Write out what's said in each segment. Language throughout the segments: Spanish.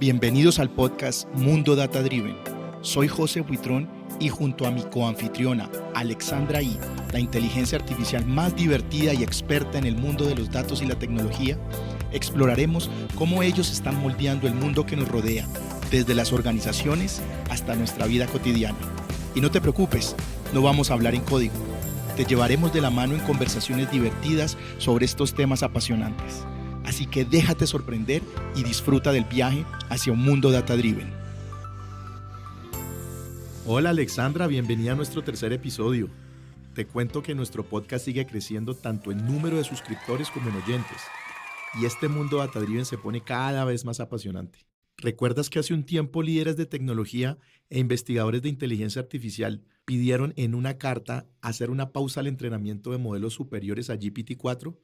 Bienvenidos al podcast Mundo Data Driven. Soy José Buitrón y junto a mi coanfitriona Alexandra Y, la inteligencia artificial más divertida y experta en el mundo de los datos y la tecnología, exploraremos cómo ellos están moldeando el mundo que nos rodea, desde las organizaciones hasta nuestra vida cotidiana. Y no te preocupes, no vamos a hablar en código. Te llevaremos de la mano en conversaciones divertidas sobre estos temas apasionantes. Así que déjate sorprender y disfruta del viaje hacia un mundo data-driven. Hola Alexandra, bienvenida a nuestro tercer episodio. Te cuento que nuestro podcast sigue creciendo tanto en número de suscriptores como en oyentes. Y este mundo data-driven se pone cada vez más apasionante. ¿Recuerdas que hace un tiempo líderes de tecnología e investigadores de inteligencia artificial pidieron en una carta hacer una pausa al entrenamiento de modelos superiores a GPT-4?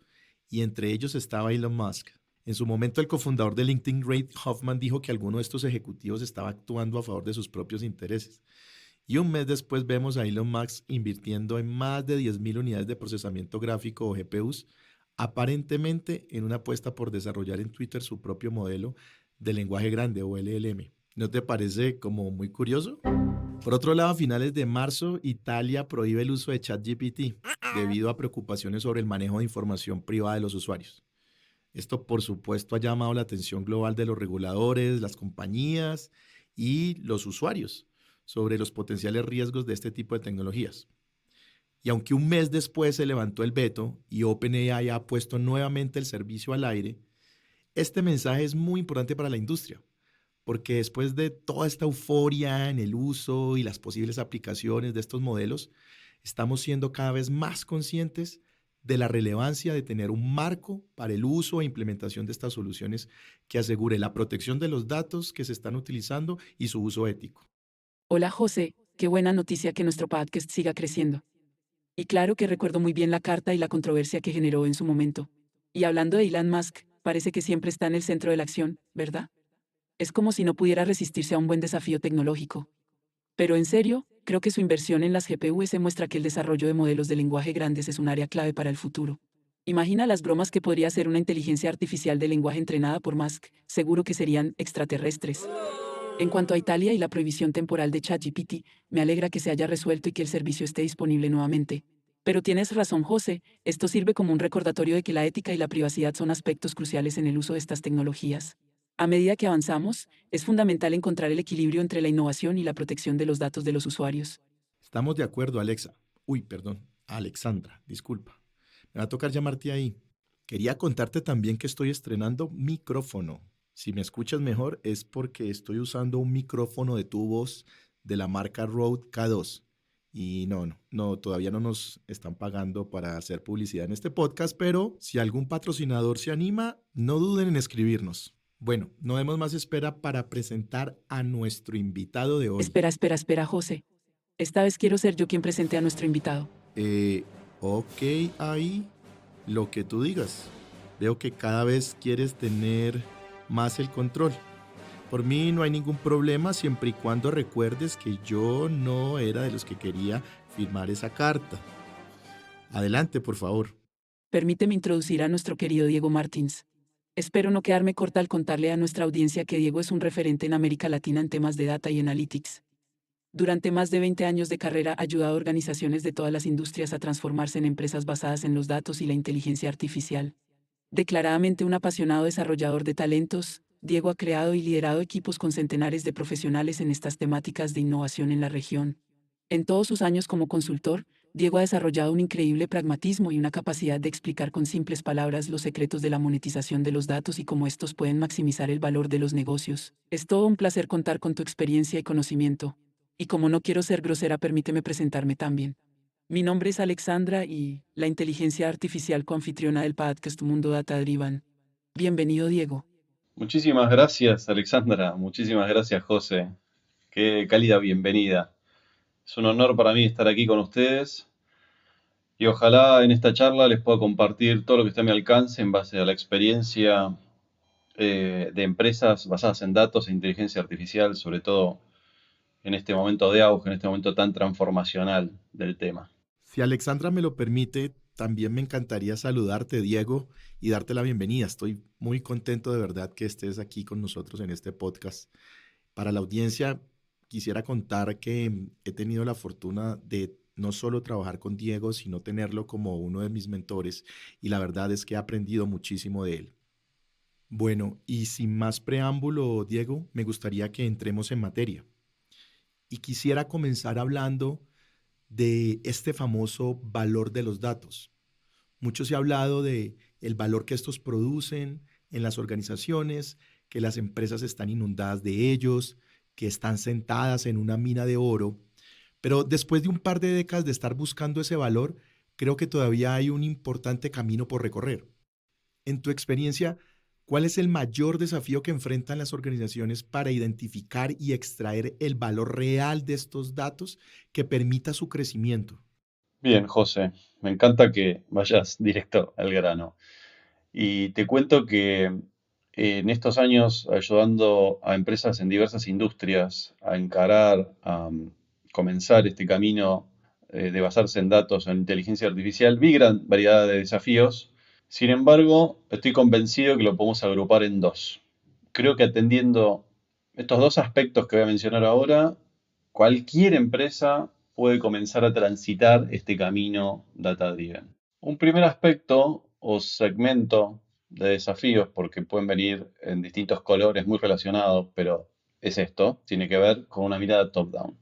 Y entre ellos estaba Elon Musk. En su momento, el cofundador de LinkedIn, Reid Hoffman, dijo que alguno de estos ejecutivos estaba actuando a favor de sus propios intereses. Y un mes después vemos a Elon Musk invirtiendo en más de 10.000 unidades de procesamiento gráfico o GPUs, aparentemente en una apuesta por desarrollar en Twitter su propio modelo de lenguaje grande o LLM. ¿No te parece como muy curioso? Por otro lado, a finales de marzo, Italia prohíbe el uso de ChatGPT debido a preocupaciones sobre el manejo de información privada de los usuarios. Esto, por supuesto, ha llamado la atención global de los reguladores, las compañías y los usuarios sobre los potenciales riesgos de este tipo de tecnologías. Y aunque un mes después se levantó el veto y OpenAI ha puesto nuevamente el servicio al aire, este mensaje es muy importante para la industria, porque después de toda esta euforia en el uso y las posibles aplicaciones de estos modelos, estamos siendo cada vez más conscientes de la relevancia de tener un marco para el uso e implementación de estas soluciones que asegure la protección de los datos que se están utilizando y su uso ético. Hola José, qué buena noticia que nuestro podcast siga creciendo. Y claro que recuerdo muy bien la carta y la controversia que generó en su momento. Y hablando de Elon Musk, parece que siempre está en el centro de la acción, ¿verdad? Es como si no pudiera resistirse a un buen desafío tecnológico. Pero en serio, creo que su inversión en las GPUs muestra que el desarrollo de modelos de lenguaje grandes es un área clave para el futuro. Imagina las bromas que podría hacer una inteligencia artificial de lenguaje entrenada por Musk, seguro que serían extraterrestres. En cuanto a Italia y la prohibición temporal de ChatGPT, me alegra que se haya resuelto y que el servicio esté disponible nuevamente. Pero tienes razón, José, esto sirve como un recordatorio de que la ética y la privacidad son aspectos cruciales en el uso de estas tecnologías. A medida que avanzamos, es fundamental encontrar el equilibrio entre la innovación y la protección de los datos de los usuarios. Estamos de acuerdo, Alexandra, disculpa. Me va a tocar llamarte ahí. Quería contarte también que estoy estrenando micrófono. Si me escuchas mejor es porque estoy usando un micrófono de tubos de la marca Rode K2. Y no, todavía no nos están pagando para hacer publicidad en este podcast, pero si algún patrocinador se anima, no duden en escribirnos. Bueno, no demos más espera para presentar a nuestro invitado de hoy. Espera, José. Esta vez quiero ser yo quien presente a nuestro invitado. Ok, ahí, lo que tú digas. Veo que cada vez quieres tener más el control. Por mí no hay ningún problema siempre y cuando recuerdes que yo no era de los que quería firmar esa carta. Adelante, por favor. Permíteme introducir a nuestro querido Diego Martins. Espero no quedarme corta al contarle a nuestra audiencia que Diego es un referente en América Latina en temas de data y analytics. Durante más de 20 años de carrera ha ayudado a organizaciones de todas las industrias a transformarse en empresas basadas en los datos y la inteligencia artificial. Declaradamente un apasionado desarrollador de talentos, Diego ha creado y liderado equipos con centenares de profesionales en estas temáticas de innovación en la región. En todos sus años como consultor, Diego ha desarrollado un increíble pragmatismo y una capacidad de explicar con simples palabras los secretos de la monetización de los datos y cómo estos pueden maximizar el valor de los negocios. Es todo un placer contar con tu experiencia y conocimiento. Y como no quiero ser grosera, permíteme presentarme también. Mi nombre es Alexandra y la inteligencia artificial coanfitriona del podcast Mundo Data Driven. Bienvenido, Diego. Muchísimas gracias, Alexandra. Muchísimas gracias, José. Qué cálida bienvenida. Es un honor para mí estar aquí con ustedes y ojalá en esta charla les pueda compartir todo lo que está a mi alcance en base a la experiencia de empresas basadas en datos e inteligencia artificial, sobre todo en este momento de auge, en este momento tan transformacional del tema. Si Alexandra me lo permite, También me encantaría saludarte, Diego, y darte la bienvenida. Estoy muy contento de verdad que estés aquí con nosotros en este podcast. Para la audiencia, quisiera contar que he tenido la fortuna de no solo trabajar con Diego, sino tenerlo como uno de mis mentores, y la verdad es que he aprendido muchísimo de él. Bueno, y sin más preámbulo, Diego, me gustaría que entremos en materia. Y quisiera comenzar hablando de este famoso valor de los datos. Mucho se ha hablado de el valor que estos producen en las organizaciones, que las empresas están inundadas de ellos, que están sentadas en una mina de oro, pero después de un par de décadas de estar buscando ese valor, creo que todavía hay un importante camino por recorrer. En tu experiencia, ¿cuál es el mayor desafío que enfrentan las organizaciones para identificar y extraer el valor real de estos datos que permita su crecimiento? Bien, José, me encanta que vayas directo al grano. Y te cuento que en estos años, ayudando a empresas en diversas industrias a encarar, a comenzar este camino de basarse en datos o en inteligencia artificial, vi gran variedad de desafíos. Sin embargo, estoy convencido que lo podemos agrupar en dos. Creo que atendiendo estos dos aspectos que voy a mencionar ahora, cualquier empresa puede comenzar a transitar este camino data-driven. Un primer aspecto o segmento de desafíos, porque pueden venir en distintos colores muy relacionados, pero es esto, tiene que ver con una mirada top-down.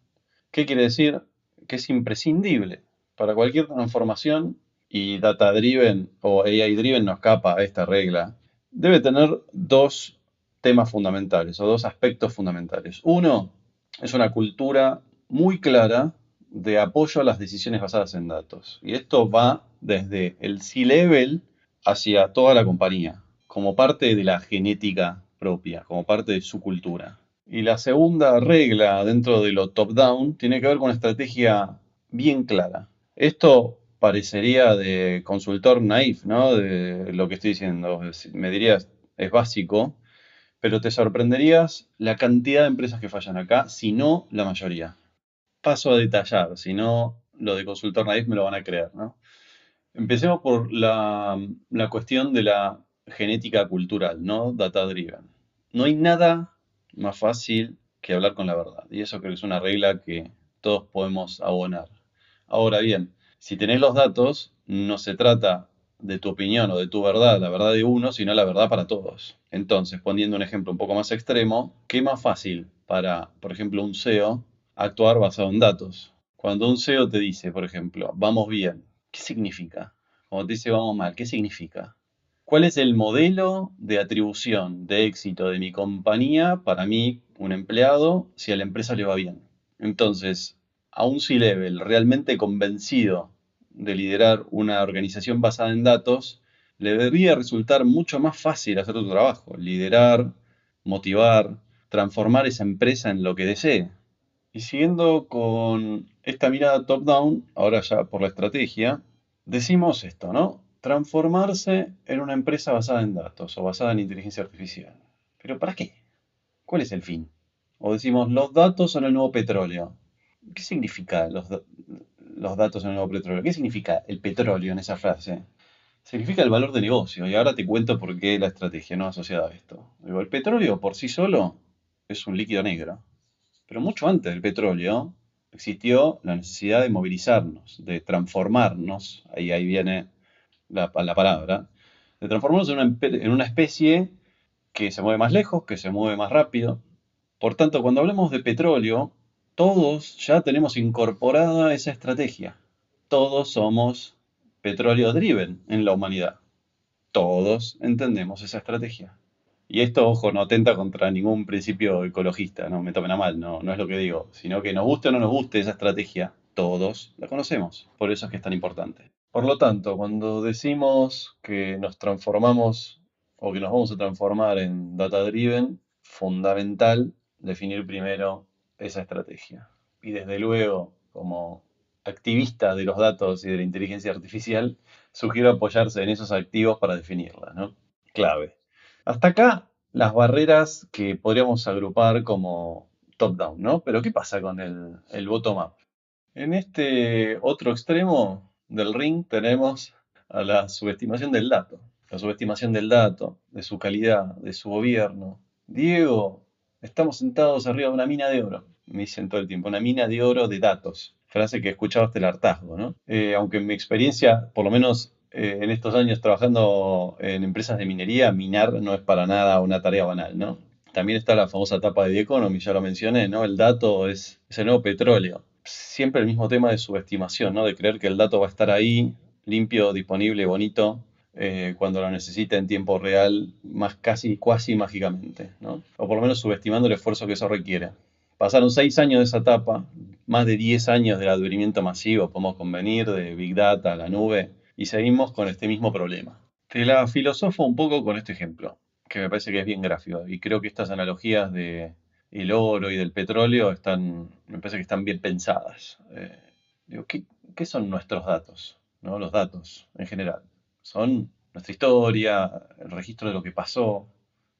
¿Qué quiere decir? Que es imprescindible para cualquier transformación, y data-driven o AI-driven no escapa a esta regla, debe tener dos temas fundamentales o dos aspectos fundamentales. Uno es una cultura muy clara de apoyo a las decisiones basadas en datos. Y esto va desde el C-level hacia toda la compañía, como parte de la genética propia, como parte de su cultura. Y la segunda regla dentro de lo top-down tiene que ver con una estrategia bien clara. Esto parecería de consultor naif, ¿no? De lo que estoy diciendo. Me dirías, es básico, pero te sorprenderías la cantidad de empresas que fallan acá, si no la mayoría. Paso a detallar, si no lo de consultor naif me lo van a creer, ¿no? Empecemos por la cuestión de la genética cultural, ¿no? Data driven. No hay nada más fácil que hablar con la verdad. Y eso creo que es una regla que todos podemos abonar. Ahora bien, si tenés los datos, no se trata de tu opinión o de tu verdad, la verdad de uno, sino la verdad para todos. Entonces, poniendo un ejemplo un poco más extremo, ¿qué más fácil para, por ejemplo, un CEO actuar basado en datos? Cuando un CEO te dice, por ejemplo, vamos bien, ¿qué significa? Cuando te dice vamos mal, ¿qué significa? ¿Cuál es el modelo de atribución de éxito de mi compañía para mí, un empleado, si a la empresa le va bien? Entonces, a un C-level realmente convencido de liderar una organización basada en datos, le debería resultar mucho más fácil hacer tu trabajo, liderar, motivar, transformar esa empresa en lo que desee. Y siguiendo con esta mirada top-down, ahora ya por la estrategia, decimos esto, ¿no? Transformarse en una empresa basada en datos o basada en inteligencia artificial. ¿Pero para qué? ¿Cuál es el fin? O decimos, los datos son el nuevo petróleo. ¿Qué significa los datos son el nuevo petróleo? ¿Qué significa el petróleo en esa frase? Significa el valor de negocio. Y ahora te cuento por qué la estrategia no asociada a esto. Digo, el petróleo por sí solo es un líquido negro. Pero mucho antes del petróleo existió la necesidad de movilizarnos, de transformarnos, ahí viene la palabra, de transformarnos en una especie que se mueve más lejos, que se mueve más rápido. Por tanto, cuando hablamos de petróleo, todos ya tenemos incorporada esa estrategia. Todos somos petróleo driven en la humanidad. Todos entendemos esa estrategia. Y esto, ojo, no atenta contra ningún principio ecologista, no me tomen a mal, no es lo que digo, sino que nos guste o no nos guste esa estrategia, todos la conocemos, por eso es que es tan importante. Por lo tanto, cuando decimos que nos transformamos o que nos vamos a transformar en data driven, fundamental definir primero esa estrategia. Y desde luego, como activista de los datos y de la inteligencia artificial, sugiero apoyarse en esos activos para definirla, ¿no? Clave. Hasta acá las barreras que podríamos agrupar como top-down, ¿no? Pero ¿qué pasa con el bottom-up? En este otro extremo del ring tenemos a la subestimación del dato. La subestimación del dato, de su calidad, de su gobierno. Diego, estamos sentados arriba de una mina de oro. Me dicen todo el tiempo, una mina de oro de datos. Frase que he escuchado hasta el hartazgo, ¿no? Aunque en mi experiencia, por lo menos en estos años trabajando en empresas de minería, minar no es para nada una tarea banal, ¿no? También está la famosa etapa de The Economy, ya lo mencioné, ¿no? El dato es el nuevo petróleo. Siempre el mismo tema de subestimación, ¿no? De creer que el dato va a estar ahí, limpio, disponible, bonito, cuando lo necesita en tiempo real, más casi, cuasi mágicamente, ¿no? O por lo menos subestimando el esfuerzo que eso requiere. Pasaron 6 años de esa etapa, más de 10 años del advenimiento masivo, podemos convenir, de Big Data, la nube, y seguimos con este mismo problema. Te la filosofo un poco con este ejemplo, que me parece que es bien gráfico, y creo que estas analogías de el oro y del petróleo me parece que están bien pensadas. Digo, ¿qué son nuestros datos? ¿No? Los datos en general. Son nuestra historia, el registro de lo que pasó,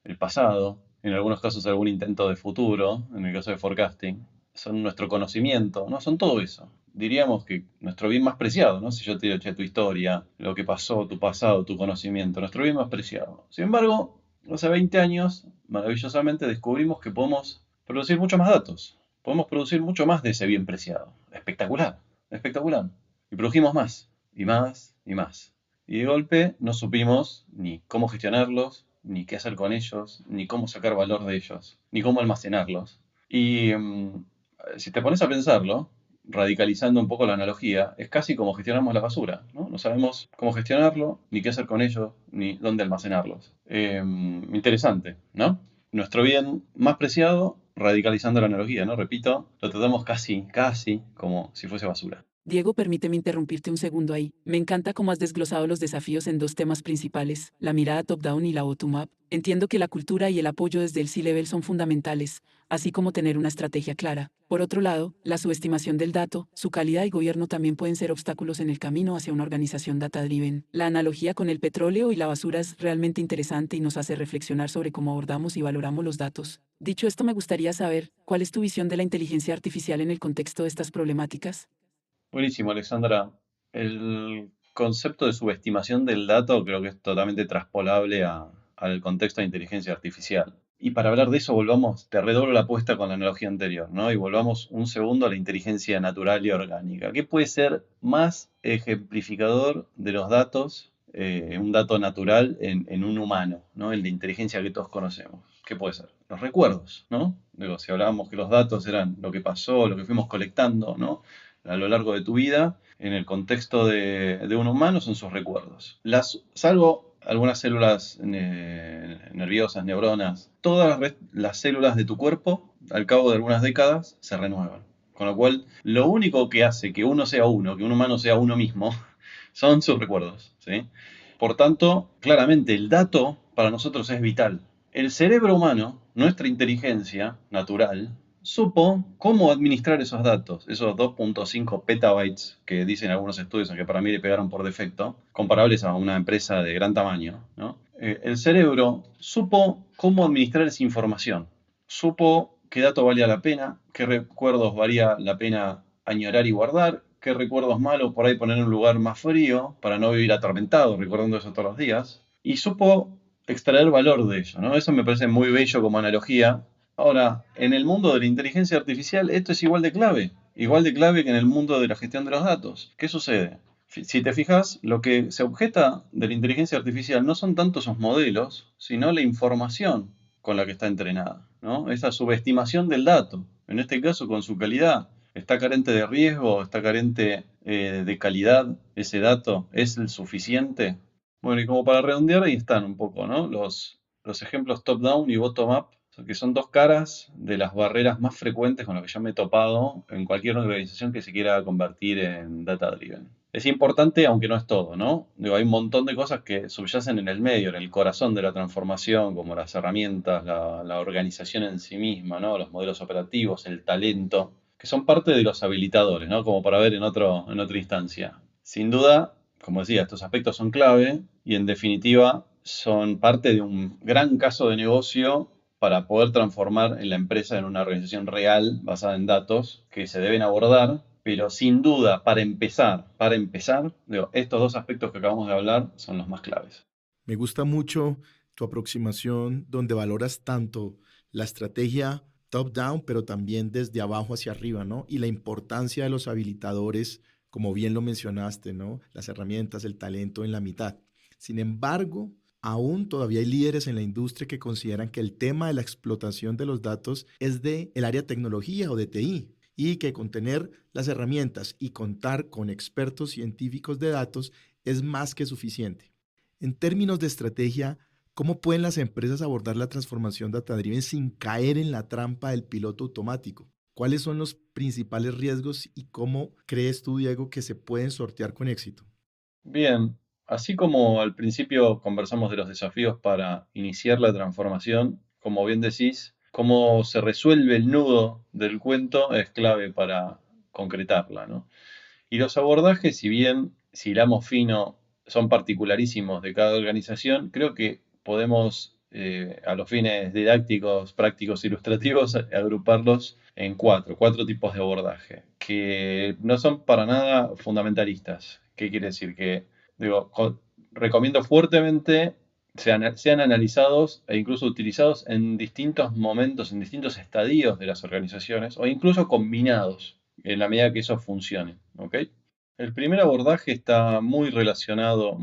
el pasado, en algunos casos algún intento de futuro, en el caso de forecasting. Son nuestro conocimiento, ¿no? Son todo eso. Diríamos que nuestro bien más preciado, ¿no? Si yo te digo, che, tu historia, lo que pasó, tu pasado, tu conocimiento, nuestro bien más preciado. Sin embargo, hace 20 años, maravillosamente descubrimos que podemos producir mucho más datos. Podemos producir mucho más de ese bien preciado. Espectacular, espectacular. Y produjimos más, y más, y más. Y de golpe no supimos ni cómo gestionarlos, ni qué hacer con ellos, ni cómo sacar valor de ellos, ni cómo almacenarlos. Y si te pones a pensarlo, radicalizando un poco la analogía, es casi como gestionamos la basura, ¿no? No sabemos cómo gestionarlo, ni qué hacer con ellos, ni dónde almacenarlos. Interesante, ¿no? Nuestro bien más preciado, radicalizando la analogía, ¿no? Repito, lo tratamos casi como si fuese basura. Diego, permíteme interrumpirte un segundo ahí. Me encanta cómo has desglosado los desafíos en dos temas principales, la mirada top-down y la bottom-up. Entiendo que la cultura y el apoyo desde el C-level son fundamentales, así como tener una estrategia clara. Por otro lado, la subestimación del dato, su calidad y gobierno también pueden ser obstáculos en el camino hacia una organización data-driven. La analogía con el petróleo y la basura es realmente interesante y nos hace reflexionar sobre cómo abordamos y valoramos los datos. Dicho esto, me gustaría saber, ¿cuál es tu visión de la inteligencia artificial en el contexto de estas problemáticas? Buenísimo, Alexandra. El concepto de subestimación del dato creo que es totalmente traspolable al contexto de inteligencia artificial. Y para hablar de eso, te redoblo la apuesta con la analogía anterior, ¿no? Y volvamos un segundo a la inteligencia natural y orgánica. ¿Qué puede ser más ejemplificador de los datos, un dato natural en un humano, ¿no? El de inteligencia que todos conocemos? ¿Qué puede ser? Los recuerdos, ¿no? Digo, si hablábamos que los datos eran lo que pasó, lo que fuimos colectando, ¿no? A lo largo de tu vida, en el contexto de un humano, son sus recuerdos. Salvo algunas células nerviosas, neuronas, todas las células de tu cuerpo, al cabo de algunas décadas, se renuevan. Con lo cual, lo único que hace que uno sea uno, que un humano sea uno mismo, son sus recuerdos, ¿sí? Por tanto, claramente el dato para nosotros es vital. El cerebro humano, nuestra inteligencia natural, supo cómo administrar esos datos, esos 2.5 petabytes que dicen algunos estudios, aunque para mí le pegaron por defecto, comparables a una empresa de gran tamaño, ¿no? El cerebro supo cómo administrar esa información, supo qué dato valía la pena, qué recuerdos valía la pena añorar y guardar, qué recuerdos malos por ahí poner en un lugar más frío para no vivir atormentado recordando eso todos los días, y supo extraer valor de ello, ¿no? Eso me parece muy bello como analogía. Ahora, en el mundo de la inteligencia artificial esto es igual de clave que en el mundo de la gestión de los datos. ¿Qué sucede? Si te fijas, lo que se objeta de la inteligencia artificial no son tanto sus modelos, sino la información con la que está entrenada, ¿no? Esa subestimación del dato, en este caso con su calidad. ¿Está carente de riesgo? ¿Está carente de calidad ese dato? ¿Es el suficiente? Bueno, y como para redondear, ahí están un poco, ¿no? Los ejemplos top-down y bottom-up, que son dos caras de las barreras más frecuentes con las que yo me he topado en cualquier organización que se quiera convertir en data-driven. Es importante, aunque no es todo, ¿no? Digo, hay un montón de cosas que subyacen en el medio, en el corazón de la transformación, como las herramientas, la organización en sí misma, ¿no? Los modelos operativos, el talento, que son parte de los habilitadores, ¿no? Como para ver en otra instancia. Sin duda, como decía, estos aspectos son clave y en definitiva son parte de un gran caso de negocio para poder transformar en la empresa en una organización real basada en datos que se deben abordar, Pero sin duda, para empezar, digo, estos dos aspectos que acabamos de hablar son los más claves. Me gusta mucho tu aproximación donde valoras tanto la estrategia top-down, pero también desde abajo hacia arriba, ¿no? Y la importancia de los habilitadores, como bien lo mencionaste, ¿no? Las herramientas, el talento en la mitad. Sin embargo, aún todavía hay líderes en la industria que consideran que el tema de la explotación de los datos es de el área de tecnología o de TI y que con tener las herramientas y contar con expertos científicos de datos es más que suficiente. En términos de estrategia, ¿cómo pueden las empresas abordar la transformación data-driven sin caer en la trampa del piloto automático? ¿Cuáles son los principales riesgos y cómo crees tú, Diego, que se pueden sortear con éxito? Bien, así como al principio conversamos de los desafíos para iniciar la transformación, como bien decís, cómo se resuelve el nudo del cuento es clave para concretarla, ¿no? Y los abordajes, si bien, si hilamos fino, son particularísimos de cada organización, creo que podemos, a los fines didácticos, prácticos, ilustrativos, agruparlos en cuatro tipos de abordaje, que no son para nada fundamentalistas. ¿Qué quiere decir? Que, digo, recomiendo fuertemente sean analizados e incluso utilizados en distintos momentos, en distintos estadios de las organizaciones, o incluso combinados en la medida que eso funcione, ¿ok? El primer abordaje está muy relacionado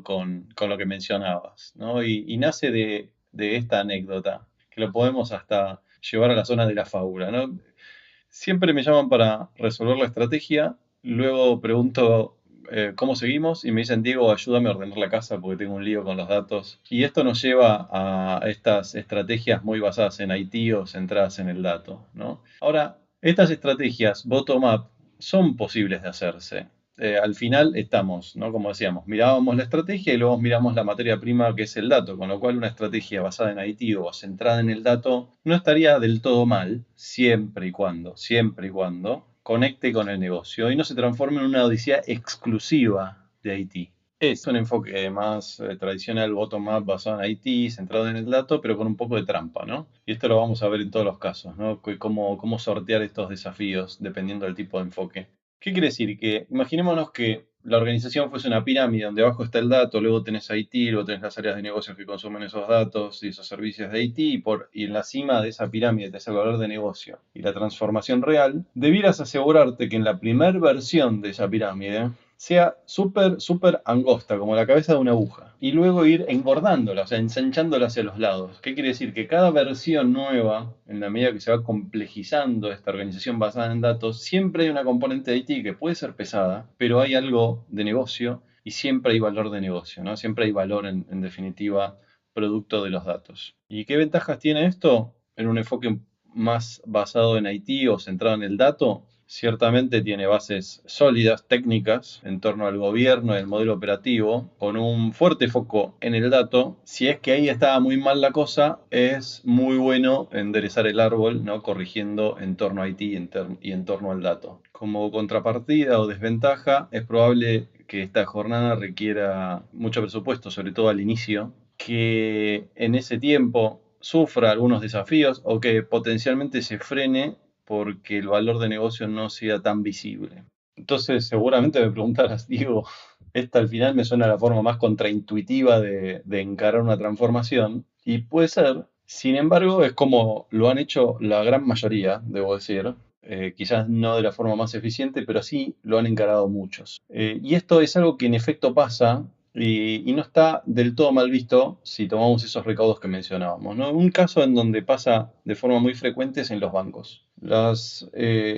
con lo que mencionabas, ¿no? Y nace de esta anécdota, que lo podemos hasta llevar a la zona de la fábula, ¿no? Siempre me llaman para resolver la estrategia, luego pregunto cómo seguimos y me dicen, Diego, ayúdame a ordenar la casa porque tengo un lío con los datos. Y esto nos lleva a estas estrategias muy basadas en IT o centradas en el dato, ¿no? Ahora, estas estrategias bottom-up son posibles de hacerse. Al final estamos, ¿no? Como decíamos, mirábamos la estrategia y luego miramos la materia prima que es el dato, con lo cual una estrategia basada en IT o centrada en el dato no estaría del todo mal, siempre y cuando conecte con el negocio y no se transforme en una odisea exclusiva de IT. Es un enfoque más tradicional, bottom-up, basado en IT, centrado en el dato, pero con un poco de trampa, ¿no? Y esto lo vamos a ver en todos los casos, ¿no? Cómo sortear estos desafíos dependiendo del tipo de enfoque. ¿Qué quiere decir? Que imaginémonos que la organización fuese una pirámide donde abajo está el dato, luego tenés IT, luego tenés las áreas de negocios que consumen esos datos y esos servicios de IT, y en la cima de esa pirámide tenés el valor de negocio y la transformación real. Debieras asegurarte que en la primera versión de esa pirámide sea súper angosta, como la cabeza de una aguja, y luego ir engordándola, o sea, ensanchándola hacia los lados. ¿Qué quiere decir? Que cada versión nueva, en la medida que se va complejizando esta organización basada en datos, siempre hay una componente de IT que puede ser pesada, pero hay algo de negocio y siempre hay valor de negocio, ¿no? Siempre hay valor, en definitiva, producto de los datos. ¿Y qué ventajas tiene esto en un enfoque más basado en IT o centrado en el dato? Ciertamente tiene bases sólidas, técnicas, en torno al gobierno y el modelo operativo, con un fuerte foco en el dato. Si es que ahí estaba muy mal la cosa, es muy bueno enderezar el árbol, ¿no? Corrigiendo en torno a IT y en torno al dato. Como contrapartida o desventaja, es probable que esta jornada requiera mucho presupuesto, sobre todo al inicio, que en ese tiempo sufra algunos desafíos o que potencialmente se frene porque el valor de negocio no sea tan visible. Entonces, seguramente me preguntarás, Diego, esta al final me suena la forma más contraintuitiva de encarar una transformación, y puede ser. Sin embargo, es como lo han hecho la gran mayoría, debo decir. Quizás no de la forma más eficiente, pero sí lo han encarado muchos. Y esto es algo que en efecto pasa y no está del todo mal visto si tomamos esos recaudos que mencionábamos, ¿no? Un caso en donde pasa de forma muy frecuente es en los bancos. Las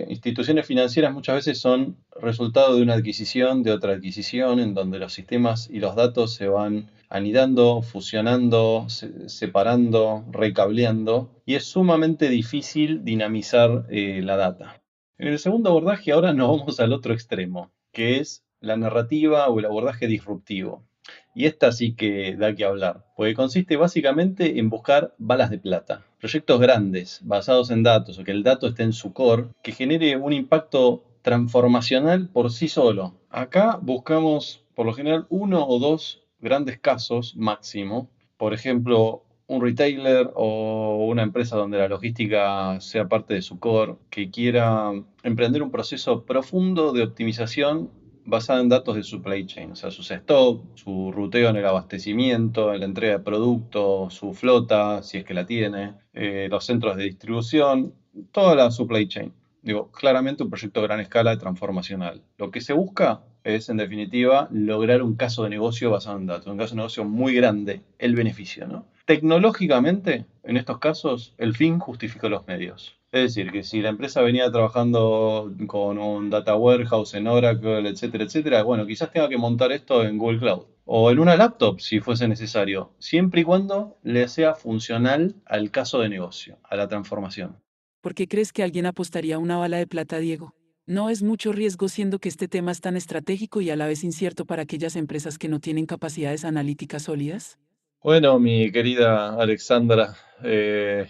instituciones financieras muchas veces son resultado de una adquisición, de otra adquisición, en donde los sistemas y los datos se van anidando, fusionando, separando, recableando, y es sumamente difícil dinamizar la data. En el segundo abordaje ahora nos vamos al otro extremo, que es la narrativa o el abordaje disruptivo. Y esta sí que da que hablar, porque consiste básicamente en buscar balas de plata, proyectos grandes, basados en datos, o que el dato esté en su core, que genere un impacto transformacional por sí solo. Acá buscamos, por lo general, uno o dos grandes casos máximo. Por ejemplo, un retailer o una empresa donde la logística sea parte de su core, que quiera emprender un proceso profundo de optimización basada en datos de supply chain, o sea, sus stock, su ruteo en el abastecimiento, en la entrega de productos, su flota, si es que la tiene, los centros de distribución, toda la supply chain. Digo, claramente un proyecto a gran escala transformacional. Lo que se busca es, en definitiva, lograr un caso de negocio basado en datos, un caso de negocio muy grande, el beneficio, ¿no? Tecnológicamente, en estos casos, el fin justifica los medios. Es decir, que si la empresa venía trabajando con un data warehouse en Oracle, etcétera, etcétera, bueno, quizás tenga que montar esto en Google Cloud. O en una laptop, si fuese necesario, siempre y cuando le sea funcional al caso de negocio, a la transformación. ¿Por qué crees que alguien apostaría una bala de plata, Diego? No es mucho riesgo siendo que este tema es tan estratégico y a la vez incierto para aquellas empresas que no tienen capacidades analíticas sólidas. Bueno, mi querida Alexandra,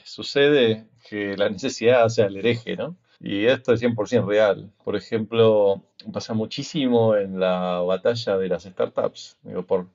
sucede que la necesidad hace al hereje, ¿no? Y esto es 100% real. Por ejemplo, pasa muchísimo en la batalla de las startups, digo, por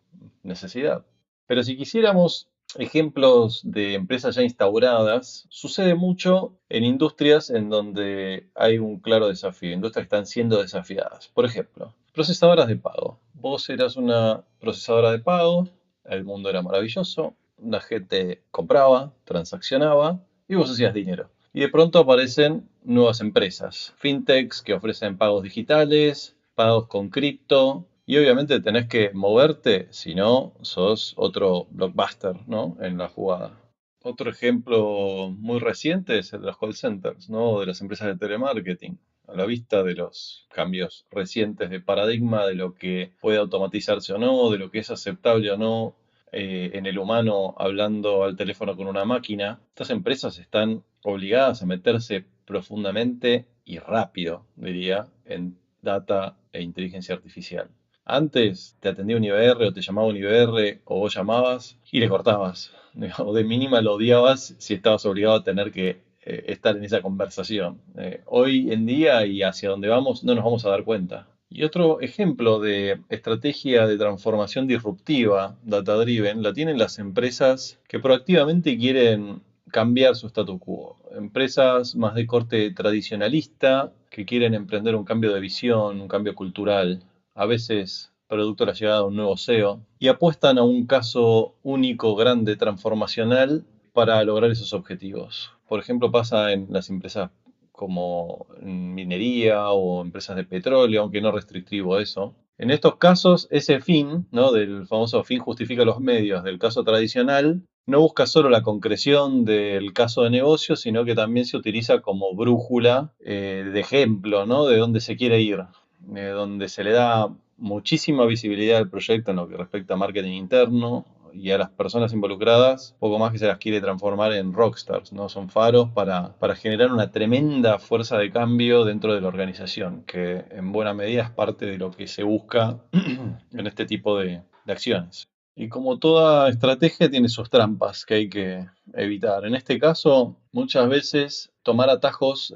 necesidad. Pero si quisiéramos ejemplos de empresas ya instauradas, sucede mucho en industrias en donde hay un claro desafío, industrias que están siendo desafiadas. Por ejemplo, procesadoras de pago. Vos eras una procesadora de pago, el mundo era maravilloso, la gente compraba, transaccionaba y vos hacías dinero. Y de pronto aparecen nuevas empresas, fintechs que ofrecen pagos digitales, pagos con cripto, y obviamente tenés que moverte, si no, sos otro blockbuster, ¿no? En la jugada. Otro ejemplo muy reciente es el de los call centers, ¿no? De las empresas de telemarketing. A la vista de los cambios recientes de paradigma, de lo que puede automatizarse o no, de lo que es aceptable o no en el humano hablando al teléfono con una máquina, estas empresas están obligadas a meterse profundamente y rápido, diría, en data e inteligencia artificial. Antes te atendía un IBR o te llamaba un IBR o vos llamabas y le cortabas. O de mínima lo odiabas si estabas obligado a tener que estar en esa conversación. Hoy en día y hacia donde vamos no nos vamos a dar cuenta. Y otro ejemplo de estrategia de transformación disruptiva, data driven, la tienen las empresas que proactivamente quieren cambiar su status quo. Empresas más de corte tradicionalista que quieren emprender un cambio de visión, un cambio cultural, a veces producto de la llegada de un nuevo CEO, y apuestan a un caso único, grande, transformacional para lograr esos objetivos. Por ejemplo, pasa en las empresas como minería o empresas de petróleo, aunque no restrictivo eso. En estos casos, ese fin, ¿no? Del famoso fin justifica los medios del caso tradicional, no busca solo la concreción del caso de negocio, sino que también se utiliza como brújula de ejemplo, ¿no? De dónde se quiere ir, donde se le da muchísima visibilidad al proyecto en lo que respecta a marketing interno y a las personas involucradas, poco más que se las quiere transformar en rockstars, ¿no? Son faros para generar una tremenda fuerza de cambio dentro de la organización, que en buena medida es parte de lo que se busca en este tipo de acciones. Y como toda estrategia tiene sus trampas que hay que evitar. En este caso, muchas veces tomar atajos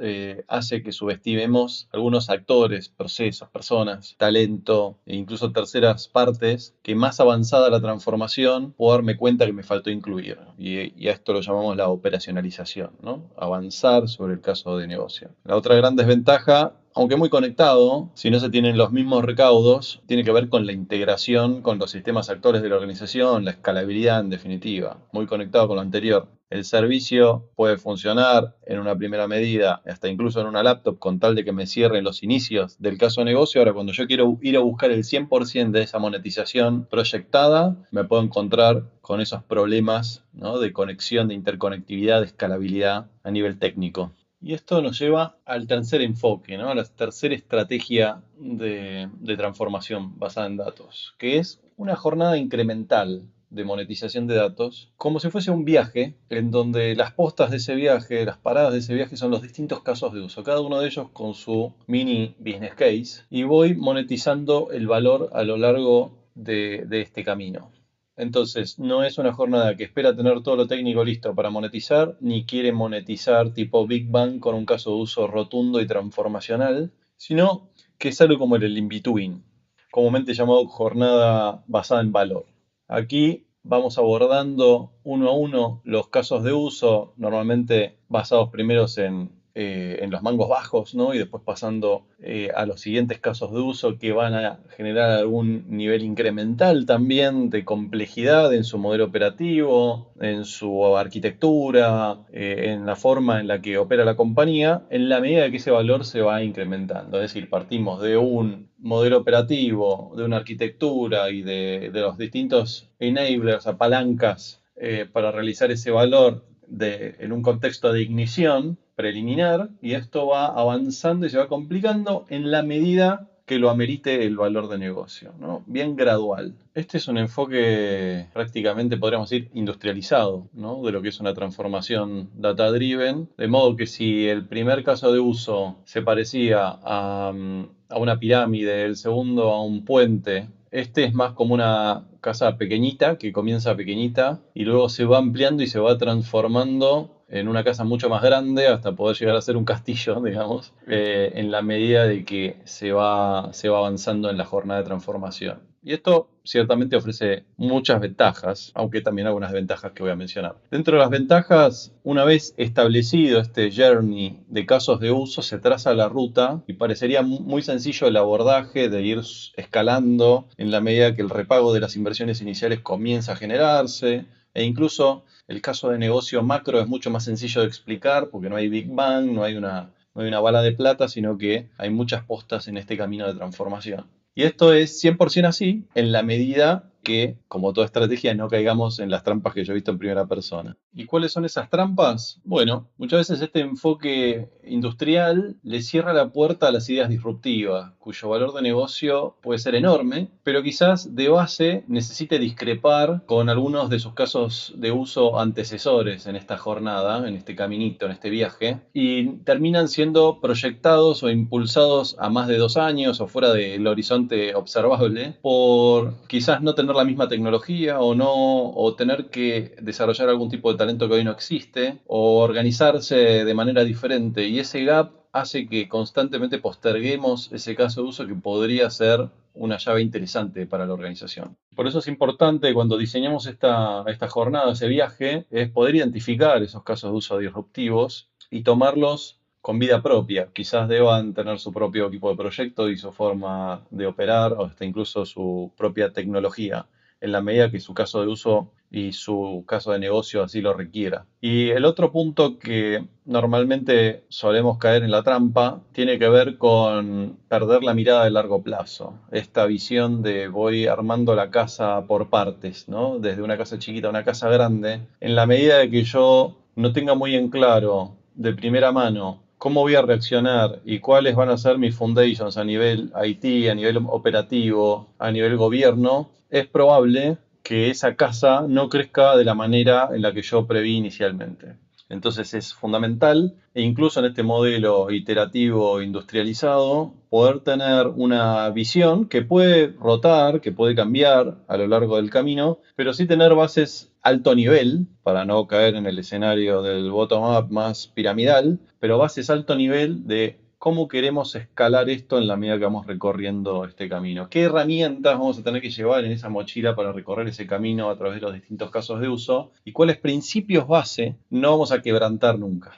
hace que subestimemos algunos actores, procesos, personas, talento e incluso terceras partes que más avanzada la transformación puedo darme cuenta que me faltó incluir. Y a esto lo llamamos la operacionalización, ¿no? Avanzar sobre el caso de negocio. La otra gran desventaja, aunque muy conectado, si no se tienen los mismos recaudos, tiene que ver con la integración con los sistemas actores de la organización, la escalabilidad en definitiva, muy conectado con lo anterior. El servicio puede funcionar en una primera medida, hasta incluso en una laptop, con tal de que me cierren los inicios del caso de negocio. Ahora, cuando yo quiero ir a buscar el 100% de esa monetización proyectada, me puedo encontrar con esos problemas, ¿no? De conexión, de interconectividad, de escalabilidad a nivel técnico. Y esto nos lleva al tercer enfoque, ¿no? A la tercera estrategia de transformación basada en datos, que es una jornada incremental de monetización de datos, como si fuese un viaje, en donde las postas de ese viaje, las paradas de ese viaje son los distintos casos de uso, cada uno de ellos con su mini business case, y voy monetizando el valor a lo largo de este camino. Entonces, no es una jornada que espera tener todo lo técnico listo para monetizar, ni quiere monetizar tipo Big Bang con un caso de uso rotundo y transformacional, sino que es algo como el in-between, comúnmente llamado jornada basada en valor. Aquí vamos abordando uno a uno los casos de uso, normalmente basados primeros en los mangos bajos, ¿no? Y después pasando a los siguientes casos de uso que van a generar algún nivel incremental también de complejidad en su modelo operativo, en su arquitectura, en la forma en la que opera la compañía, en la medida que ese valor se va incrementando. Es decir, partimos de un modelo operativo, de una arquitectura y de los distintos enablers, apalancas para realizar ese valor en un contexto de ignición preliminar, y esto va avanzando y se va complicando en la medida que lo amerite el valor de negocio, ¿no? Bien gradual. Este es un enfoque prácticamente, podríamos decir, industrializado, ¿no? De lo que es una transformación data-driven, de modo que si el primer caso de uso se parecía a una pirámide, el segundo a un puente, este es más como una casa pequeñita, que comienza pequeñita y luego se va ampliando y se va transformando en una casa mucho más grande hasta poder llegar a ser un castillo, digamos, en la medida de que se va avanzando en la jornada de transformación. Y esto ciertamente ofrece muchas ventajas, aunque también algunas desventajas que voy a mencionar. Dentro de las ventajas, una vez establecido este journey de casos de uso, se traza la ruta y parecería muy sencillo el abordaje de ir escalando en la medida que el repago de las inversiones iniciales comienza a generarse, e incluso el caso de negocio macro es mucho más sencillo de explicar porque no hay Big Bang, no hay una bala de plata, sino que hay muchas postas en este camino de transformación. Y esto es 100% así en la medida que, como toda estrategia, no caigamos en las trampas que yo he visto en primera persona. ¿Y cuáles son esas trampas? Bueno, muchas veces este enfoque industrial le cierra la puerta a las ideas disruptivas, cuyo valor de negocio puede ser enorme, pero quizás de base necesite discrepar con algunos de sus casos de uso antecesores en esta jornada, en este caminito, en este viaje, y terminan siendo proyectados o impulsados a más de 2 años o fuera del horizonte observable por quizás no tener la misma tecnología o tener que desarrollar algún tipo de talento que hoy no existe o organizarse de manera diferente, y ese gap hace que constantemente posterguemos ese caso de uso que podría ser una llave interesante para la organización. Por eso es importante cuando diseñamos esta jornada, ese viaje, es poder identificar esos casos de uso disruptivos y tomarlos con vida propia. Quizás deban tener su propio equipo de proyecto y su forma de operar, o hasta incluso su propia tecnología, en la medida que su caso de uso y su caso de negocio así lo requiera. Y el otro punto que normalmente solemos caer en la trampa tiene que ver con perder la mirada de largo plazo. Esta visión de voy armando la casa por partes, ¿no? Desde una casa chiquita a una casa grande. En la medida de que yo no tenga muy en claro de primera mano cómo voy a reaccionar y cuáles van a ser mis foundations a nivel IT, a nivel operativo, a nivel gobierno, es probable que esa casa no crezca de la manera en la que yo preví inicialmente. Entonces es fundamental, e incluso en este modelo iterativo industrializado, poder tener una visión que puede rotar, que puede cambiar a lo largo del camino, pero sí tener bases alto nivel, para no caer en el escenario del bottom-up más piramidal, pero bases alto nivel de cómo queremos escalar esto en la medida que vamos recorriendo este camino. ¿Qué herramientas vamos a tener que llevar en esa mochila para recorrer ese camino a través de los distintos casos de uso? ¿Y cuáles principios base no vamos a quebrantar nunca?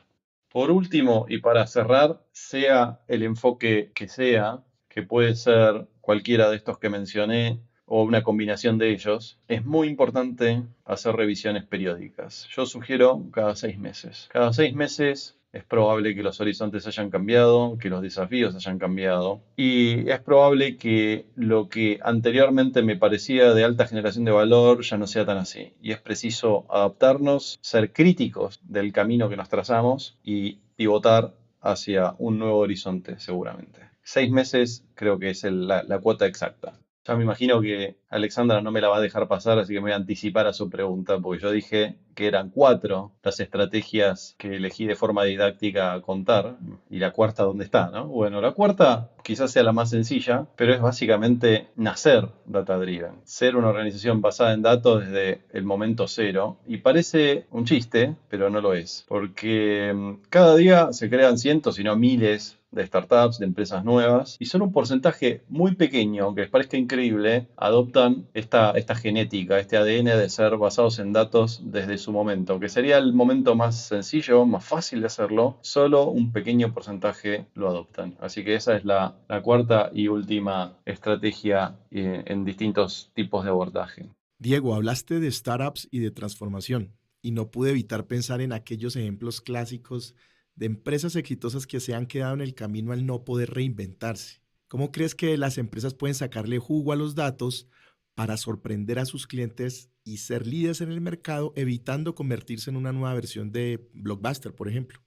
Por último, y para cerrar, sea el enfoque que sea, que puede ser cualquiera de estos que mencioné o una combinación de ellos, es muy importante hacer revisiones periódicas. Yo sugiero cada 6 meses. Cada 6 meses es probable que los horizontes hayan cambiado, que los desafíos hayan cambiado, y es probable que lo que anteriormente me parecía de alta generación de valor ya no sea tan así. Y es preciso adaptarnos, ser críticos del camino que nos trazamos y pivotar hacia un nuevo horizonte seguramente. 6 meses creo que es la cuota exacta. Ya me imagino que Alexandra no me la va a dejar pasar, así que me voy a anticipar a su pregunta, porque yo dije que eran 4 las estrategias que elegí de forma didáctica contar, y la cuarta, ¿dónde está, no? Bueno, la cuarta quizás sea la más sencilla, pero es básicamente nacer data-driven, ser una organización basada en datos desde el momento cero, y parece un chiste, pero no lo es, porque cada día se crean cientos, si no miles, de startups, de empresas nuevas, y son un porcentaje muy pequeño, aunque les parezca increíble, adoptan esta genética, este ADN de ser basados en datos desde su momento, que sería el momento más sencillo, más fácil de hacerlo, solo un pequeño porcentaje lo adoptan. Así que esa es la cuarta y última estrategia en distintos tipos de abordaje. Diego, hablaste de startups y de transformación, y no pude evitar pensar en aquellos ejemplos clásicos de empresas exitosas que se han quedado en el camino al no poder reinventarse. ¿Cómo crees que las empresas pueden sacarle jugo a los datos para sorprender a sus clientes y ser líderes en el mercado, evitando convertirse en una nueva versión de Blockbuster, por ejemplo?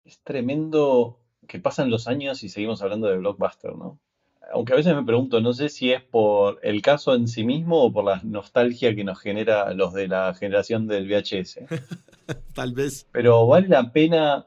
Es tremendo que pasan los años y seguimos hablando de Blockbuster, ¿no? Aunque a veces me pregunto, no sé si es por el caso en sí mismo o por la nostalgia que nos genera los de la generación del VHS. Tal vez. Pero vale la pena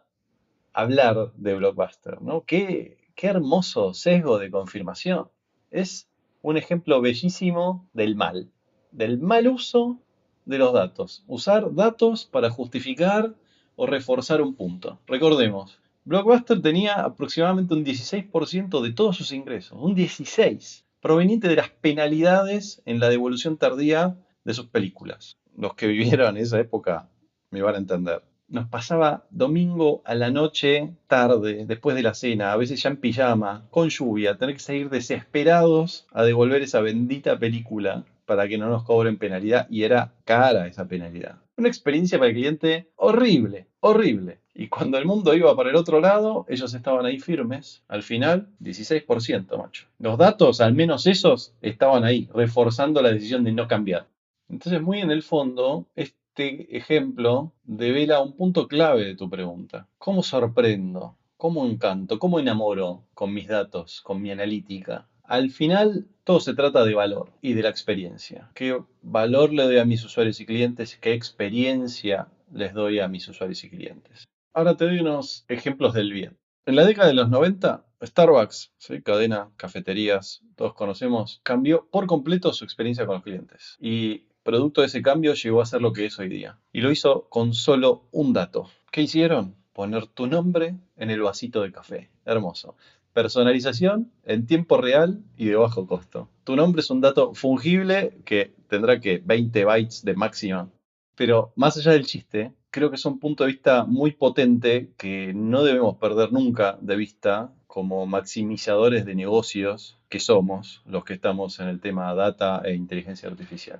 hablar de Blockbuster, ¿no? Qué hermoso sesgo de confirmación. Es un ejemplo bellísimo del mal uso de los datos. Usar datos para justificar o reforzar un punto. Recordemos, Blockbuster tenía aproximadamente un 16% de todos sus ingresos, un 16%, proveniente de las penalidades en la devolución tardía de sus películas. Los que vivieron esa época me van a entender. Nos pasaba domingo a la noche, tarde, después de la cena, a veces ya en pijama, con lluvia, tener que salir desesperados a devolver esa bendita película para que no nos cobren penalidad, y era cara esa penalidad. Una experiencia para el cliente horrible, horrible. Y cuando el mundo iba para el otro lado, ellos estaban ahí firmes. Al final, 16%, macho. Los datos, al menos esos, estaban ahí, reforzando la decisión de no cambiar. Entonces, muy en el fondo, este ejemplo devela un punto clave de tu pregunta. ¿Cómo sorprendo? ¿Cómo encanto? ¿Cómo enamoro con mis datos, con mi analítica? Al final, todo se trata de valor y de la experiencia. ¿Qué valor le doy a mis usuarios y clientes? ¿Qué experiencia les doy a mis usuarios y clientes? Ahora te doy unos ejemplos del bien. En la década de los 90, Starbucks, ¿sí? Cadena, cafeterías, todos conocemos, cambió por completo su experiencia con los clientes. Y producto de ese cambio llegó a ser lo que es hoy día. Y lo hizo con solo un dato. ¿Qué hicieron? Poner tu nombre en el vasito de café. Hermoso. Personalización en tiempo real y de bajo costo. Tu nombre es un dato fungible que tendrá que 20 bytes de máxima. Pero más allá del chiste, creo que es un punto de vista muy potente que no debemos perder nunca de vista como maximizadores de negocios que somos los que estamos en el tema data e inteligencia artificial.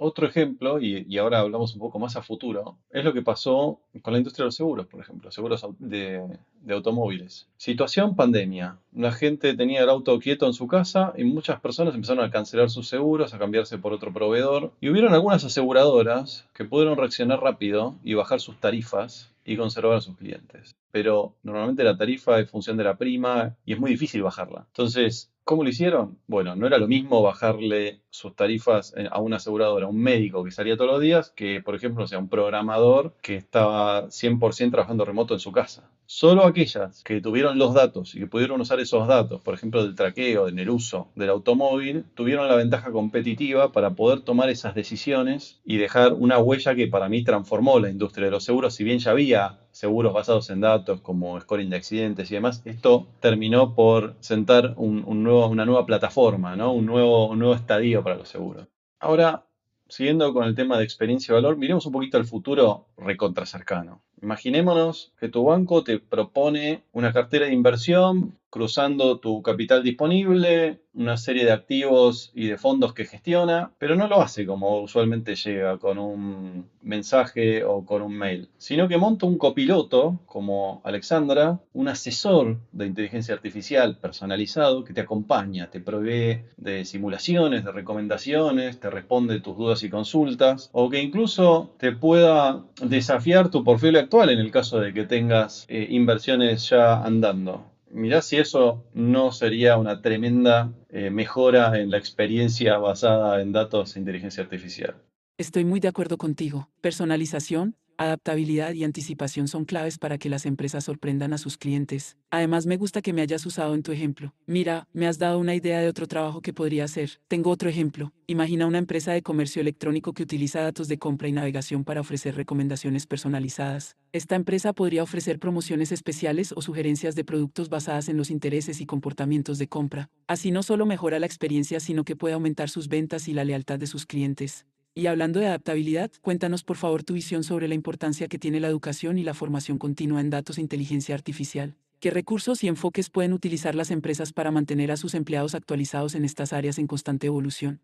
Otro ejemplo, y ahora hablamos un poco más a futuro, es lo que pasó con la industria de los seguros, por ejemplo, seguros de automóviles. Situación pandemia. La gente tenía el auto quieto en su casa y muchas personas empezaron a cancelar sus seguros, a cambiarse por otro proveedor. Y hubieron algunas aseguradoras que pudieron reaccionar rápido y bajar sus tarifas y conservar a sus clientes. Pero normalmente la tarifa es función de la prima y es muy difícil bajarla. Entonces, ¿cómo lo hicieron? Bueno, no era lo mismo bajarle sus tarifas a una aseguradora, a un médico que salía todos los días, que, por ejemplo, sea un programador que estaba 100% trabajando remoto en su casa. Solo aquellas que tuvieron los datos y que pudieron usar esos datos, por ejemplo, del traqueo, en el uso del automóvil, tuvieron la ventaja competitiva para poder tomar esas decisiones y dejar una huella que para mí transformó la industria de los seguros. Si bien ya había seguros basados en datos como scoring de accidentes y demás, esto terminó por sentar una nueva plataforma, ¿no? Un nuevo estadio para los seguros. Ahora, siguiendo con el tema de experiencia y valor, miremos un poquito al futuro recontra cercano. Imaginémonos que tu banco te propone una cartera de inversión cruzando tu capital disponible, una serie de activos y de fondos que gestiona, pero no lo hace como usualmente llega, con un mensaje o con un mail, sino que monta un copiloto como Alexandra, un asesor de inteligencia artificial personalizado que te acompaña, te provee de simulaciones, de recomendaciones, te responde tus dudas y consultas, o que incluso te pueda desafiar tu portfolio actual en el caso de que tengas inversiones ya andando. Mirá si eso no sería una tremenda mejora en la experiencia basada en datos e inteligencia artificial. Estoy muy de acuerdo contigo. Personalización, Adaptabilidad y anticipación son claves para que las empresas sorprendan a sus clientes. Además, me gusta que me hayas usado en tu ejemplo. Mira, me has dado una idea de otro trabajo que podría hacer. Tengo otro ejemplo. Imagina una empresa de comercio electrónico que utiliza datos de compra y navegación para ofrecer recomendaciones personalizadas. Esta empresa podría ofrecer promociones especiales o sugerencias de productos basadas en los intereses y comportamientos de compra. Así no solo mejora la experiencia, sino que puede aumentar sus ventas y la lealtad de sus clientes. Y hablando de adaptabilidad, cuéntanos por favor tu visión sobre la importancia que tiene la educación y la formación continua en datos e inteligencia artificial. ¿Qué recursos y enfoques pueden utilizar las empresas para mantener a sus empleados actualizados en estas áreas en constante evolución?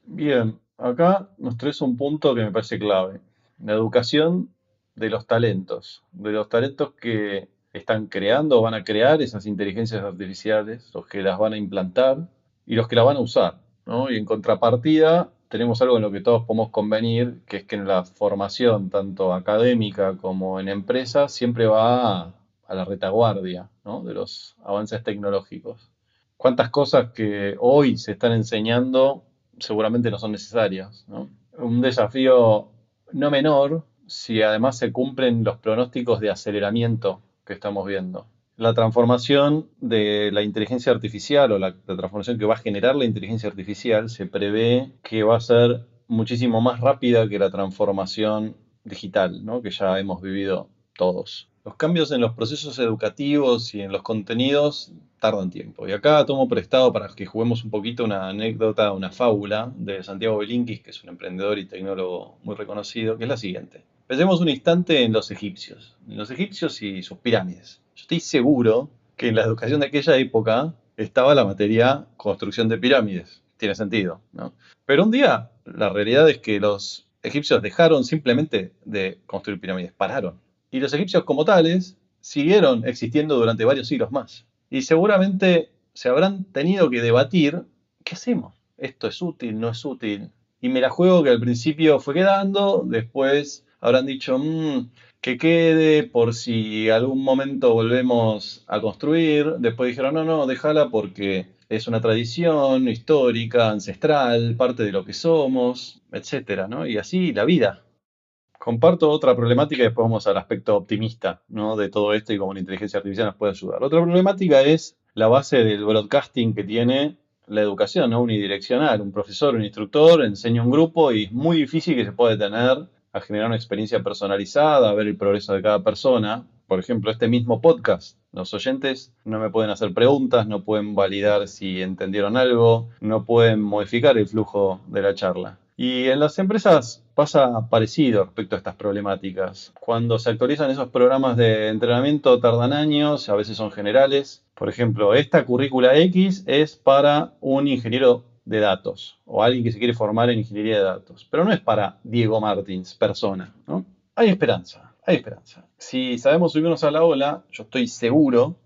Bien, acá nos traes un punto que me parece clave. La educación de los talentos que están creando o van a crear esas inteligencias artificiales, los que las van a implantar y los que las van a usar, ¿no? Y en contrapartida, tenemos algo en lo que todos podemos convenir, que es que en la formación, tanto académica como en empresas, siempre va a la retaguardia, ¿no? De los avances tecnológicos. ¿Cuántas cosas que hoy se están enseñando seguramente no son necesarias, ¿no? Un desafío no menor si además se cumplen los pronósticos de aceleramiento que estamos viendo. La transformación de la inteligencia artificial o la transformación que va a generar la inteligencia artificial se prevé que va a ser muchísimo más rápida que la transformación digital, ¿no? Que ya hemos vivido todos. Los cambios en los procesos educativos y en los contenidos tardan tiempo. Y acá tomo prestado para que juguemos un poquito una anécdota, una fábula de Santiago Bilinkis, que es un emprendedor y tecnólogo muy reconocido, que es la siguiente. Pensemos un instante en los egipcios y sus pirámides. Yo estoy seguro que en la educación de aquella época estaba la materia construcción de pirámides. Tiene sentido, ¿no? Pero un día la realidad es que los egipcios dejaron simplemente de construir pirámides, pararon. Y los egipcios como tales siguieron existiendo durante varios siglos más. Y seguramente se habrán tenido que debatir, ¿qué hacemos? ¿Esto es útil? ¿No es útil? Y me la juego que al principio fue quedando, después habrán dicho, que quede por si algún momento volvemos a construir. Después dijeron, no, no, déjala porque es una tradición histórica, ancestral, parte de lo que somos, etcétera, ¿no? Y así la vida. Comparto otra problemática y después vamos al aspecto optimista, ¿no? De todo esto y cómo la inteligencia artificial nos puede ayudar. Otra problemática es la base del broadcasting que tiene la educación, ¿no? Unidireccional. Un profesor, un instructor enseña a un grupo y es muy difícil que se pueda detener a generar una experiencia personalizada, a ver el progreso de cada persona. Por ejemplo, este mismo podcast. Los oyentes no me pueden hacer preguntas, no pueden validar si entendieron algo, no pueden modificar el flujo de la charla. Y en las empresas pasa parecido respecto a estas problemáticas. Cuando se actualizan esos programas de entrenamiento tardan años, a veces son generales. Por ejemplo, esta currícula X es para un ingeniero de datos o alguien que se quiere formar en ingeniería de datos, pero no es para Diego Martins, persona, ¿no? Hay esperanza, hay esperanza. Si sabemos subirnos a la ola, yo estoy seguro,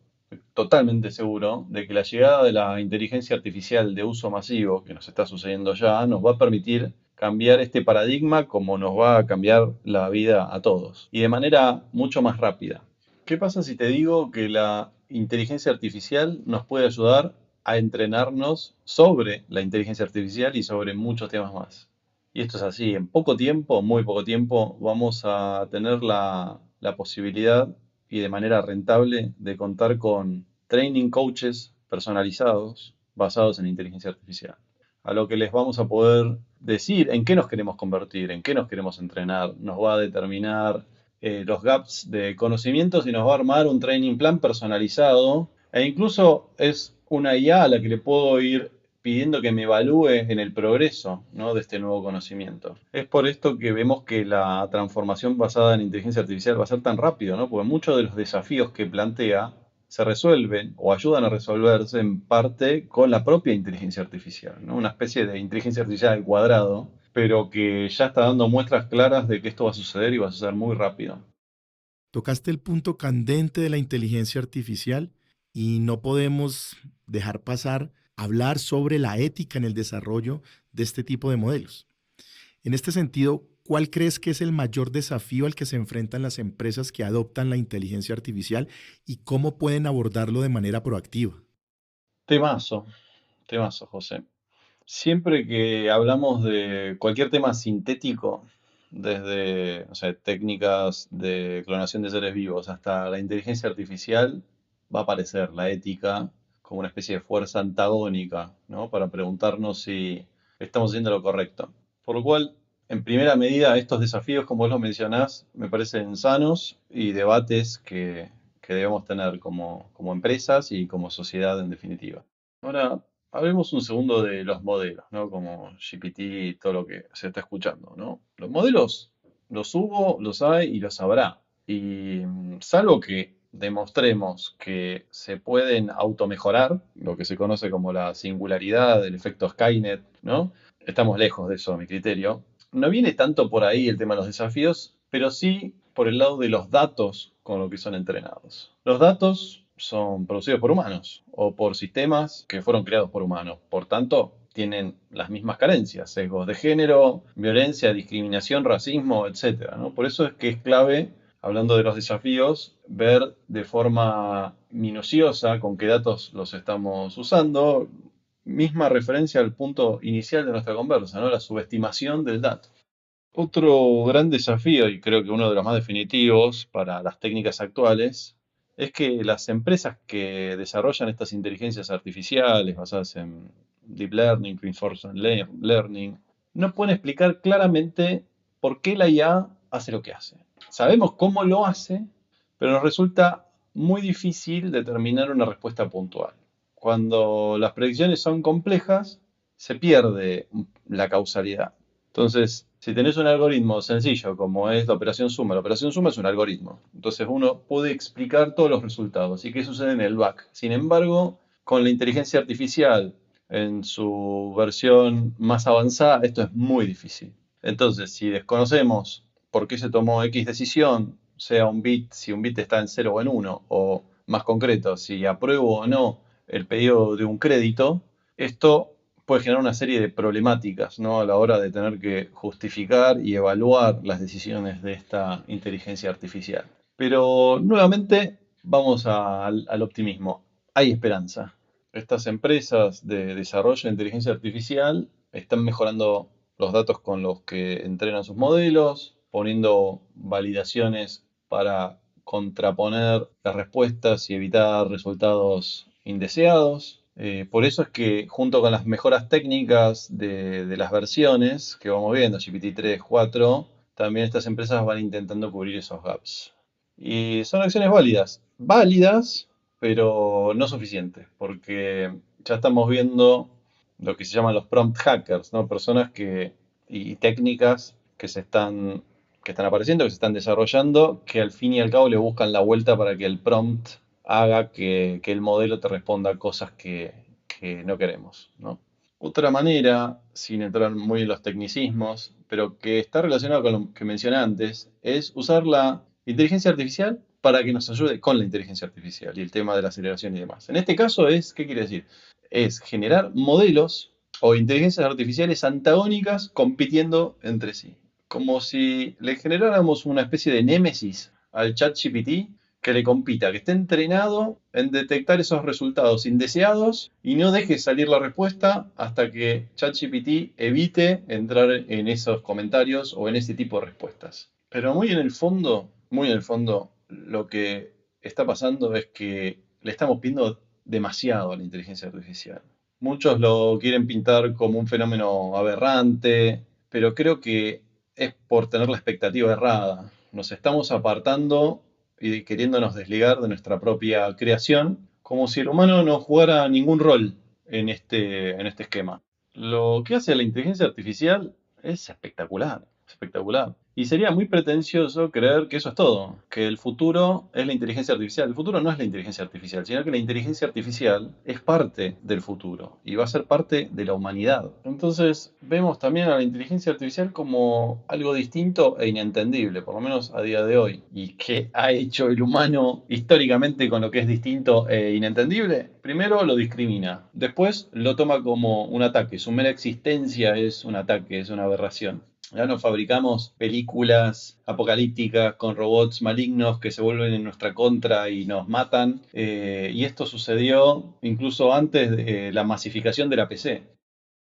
totalmente seguro, de que la llegada de la inteligencia artificial de uso masivo que nos está sucediendo ya nos va a permitir cambiar este paradigma como nos va a cambiar la vida a todos y de manera mucho más rápida. ¿Qué pasa si te digo que la inteligencia artificial nos puede ayudar a entrenarnos sobre la inteligencia artificial y sobre muchos temas más? Y esto es así, en poco tiempo, muy poco tiempo, vamos a tener la posibilidad y de manera rentable de contar con training coaches personalizados basados en inteligencia artificial. A lo que les vamos a poder decir en qué nos queremos convertir, en qué nos queremos entrenar, nos va a determinar los gaps de conocimientos y nos va a armar un training plan personalizado e incluso es una IA a la que le puedo ir pidiendo que me evalúe en el progreso, ¿no? De este nuevo conocimiento. Es por esto que vemos que la transformación basada en inteligencia artificial va a ser tan rápido, ¿no? Porque muchos de los desafíos que plantea se resuelven o ayudan a resolverse en parte con la propia inteligencia artificial, ¿no? Una especie de inteligencia artificial al cuadrado, pero que ya está dando muestras claras de que esto va a suceder y va a suceder muy rápido. Tocaste el punto candente de la inteligencia artificial y no podemos dejar pasar hablar sobre la ética en el desarrollo de este tipo de modelos. En este sentido, ¿cuál crees que es el mayor desafío al que se enfrentan las empresas que adoptan la inteligencia artificial y cómo pueden abordarlo de manera proactiva? Temazo, temazo, José. Siempre que hablamos de cualquier tema sintético, desde, no sé, técnicas de clonación de seres vivos hasta la inteligencia artificial, va a aparecer la ética como una especie de fuerza antagónica, ¿no? Para preguntarnos si estamos haciendo lo correcto. Por lo cual, en primera medida, estos desafíos, como vos lo mencionás, me parecen sanos y debates que debemos tener como empresas y como sociedad en definitiva. Ahora, hablemos un segundo de los modelos, ¿no? Como GPT y todo lo que se está escuchando, ¿no? Los modelos los hubo, los hay y los habrá. Y salvo que demostremos que se pueden automejorar, lo que se conoce como la singularidad, el efecto Skynet, ¿no? Estamos lejos de eso, a mi criterio. No viene tanto por ahí el tema de los desafíos, pero sí por el lado de los datos con los que son entrenados. Los datos son producidos por humanos o por sistemas que fueron creados por humanos. Por tanto, tienen las mismas carencias, sesgos de género, violencia, discriminación, racismo, etcétera, ¿no? Por eso es que es clave, hablando de los desafíos, ver de forma minuciosa con qué datos los estamos usando. Misma referencia al punto inicial de nuestra conversa, ¿no? La subestimación del dato. Otro gran desafío, y creo que uno de los más definitivos para las técnicas actuales, es que las empresas que desarrollan estas inteligencias artificiales basadas en Deep Learning, Reinforcement Learning, no pueden explicar claramente por qué la IA hace lo que hace. Sabemos cómo lo hace, pero nos resulta muy difícil determinar una respuesta puntual. Cuando las predicciones son complejas, se pierde la causalidad. Entonces, si tenés un algoritmo sencillo como es la operación suma es un algoritmo. Entonces uno puede explicar todos los resultados y qué sucede en el back. Sin embargo, con la inteligencia artificial en su versión más avanzada, esto es muy difícil. Entonces, si desconocemos por qué se tomó X decisión, sea un bit, si un bit está en 0 o en 1, o más concreto, si apruebo o no el pedido de un crédito, esto puede generar una serie de problemáticas, ¿no? A la hora de tener que justificar y evaluar las decisiones de esta inteligencia artificial. Pero nuevamente vamos al optimismo. Hay esperanza. Estas empresas de desarrollo de inteligencia artificial están mejorando los datos con los que entrenan sus modelos, poniendo validaciones para contraponer las respuestas y evitar resultados indeseados. Por eso es que junto con las mejoras técnicas de las versiones que vamos viendo, GPT-3, 4, también estas empresas van intentando cubrir esos gaps. Y son acciones válidas, pero no suficientes, porque ya estamos viendo lo que se llaman los prompt hackers, ¿no? Personas y técnicas que están apareciendo, que se están desarrollando, que al fin y al cabo le buscan la vuelta para que el prompt haga que el modelo te responda cosas que no queremos, ¿no? Otra manera, sin entrar muy en los tecnicismos, pero que está relacionado con lo que mencioné antes, es usar la inteligencia artificial para que nos ayude con la inteligencia artificial y el tema de la aceleración y demás. En este caso ¿qué quiere decir? Es generar modelos o inteligencias artificiales antagónicas compitiendo entre sí. Como si le generáramos una especie de némesis al ChatGPT que le compita, que esté entrenado en detectar esos resultados indeseados y no deje salir la respuesta hasta que ChatGPT evite entrar en esos comentarios o en ese tipo de respuestas. Pero muy en el fondo, lo que está pasando es que le estamos pidiendo demasiado a la inteligencia artificial. Muchos lo quieren pintar como un fenómeno aberrante, pero creo que es por tener la expectativa errada. Nos estamos apartando y queriéndonos desligar de nuestra propia creación, como si el humano no jugara ningún rol en este esquema. Lo que hace la inteligencia artificial es espectacular, espectacular. Y sería muy pretencioso creer que eso es todo, que el futuro es la inteligencia artificial. El futuro no es la inteligencia artificial, sino que la inteligencia artificial es parte del futuro y va a ser parte de la humanidad. Entonces vemos también a la inteligencia artificial como algo distinto e inentendible, por lo menos a día de hoy. ¿Y qué ha hecho el humano históricamente con lo que es distinto e inentendible? Primero lo discrimina, después lo toma como un ataque. Su mera existencia es un ataque, es una aberración. Ya nos fabricamos películas apocalípticas con robots malignos que se vuelven en nuestra contra y nos matan. Y esto sucedió incluso antes de la masificación de la PC.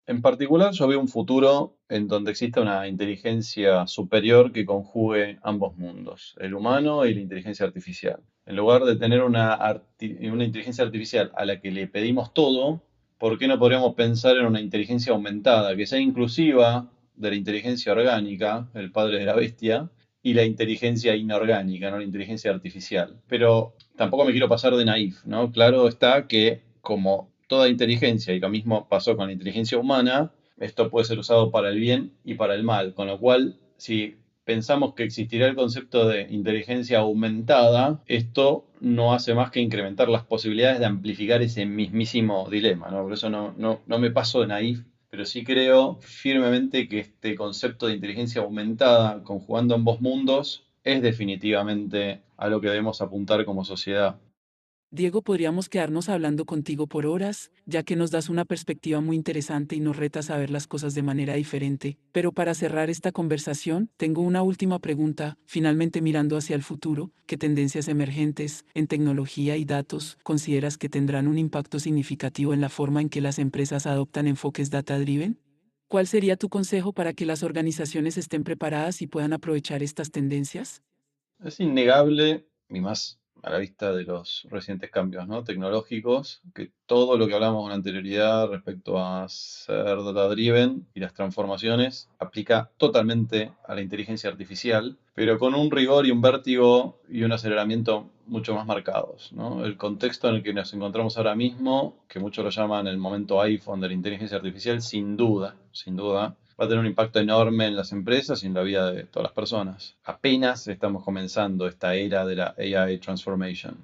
En particular, yo veo un futuro en donde exista una inteligencia superior que conjugue ambos mundos, el humano y la inteligencia artificial. En lugar de tener una inteligencia artificial a la que le pedimos todo, ¿por qué no podríamos pensar en una inteligencia aumentada, que sea inclusiva de la inteligencia orgánica, el padre de la bestia, y la inteligencia inorgánica, no la inteligencia artificial? Pero tampoco me quiero pasar de naif, ¿no? Claro está que como toda inteligencia, y lo mismo pasó con la inteligencia humana, esto puede ser usado para el bien y para el mal, con lo cual, si pensamos que existirá el concepto de inteligencia aumentada, esto no hace más que incrementar las posibilidades de amplificar ese mismísimo dilema, ¿no? Por eso no me paso de naif, pero sí creo firmemente que este concepto de inteligencia aumentada, conjugando ambos mundos, es definitivamente a lo que debemos apuntar como sociedad. Diego, podríamos quedarnos hablando contigo por horas, ya que nos das una perspectiva muy interesante y nos retas a ver las cosas de manera diferente. Pero para cerrar esta conversación, tengo una última pregunta, finalmente mirando hacia el futuro, ¿qué tendencias emergentes en tecnología y datos consideras que tendrán un impacto significativo en la forma en que las empresas adoptan enfoques data-driven? ¿Cuál sería tu consejo para que las organizaciones estén preparadas y puedan aprovechar estas tendencias? Es innegable, y más a la vista de los recientes cambios, ¿no?, tecnológicos, que todo lo que hablamos con anterioridad respecto a ser data-driven y las transformaciones aplica totalmente a la inteligencia artificial, pero con un rigor y un vértigo y un aceleramiento mucho más marcados, ¿no? El contexto en el que nos encontramos ahora mismo, que muchos lo llaman el momento iPhone de la inteligencia artificial, sin duda, va a tener un impacto enorme en las empresas y en la vida de todas las personas. Apenas estamos comenzando esta era de la AI Transformation.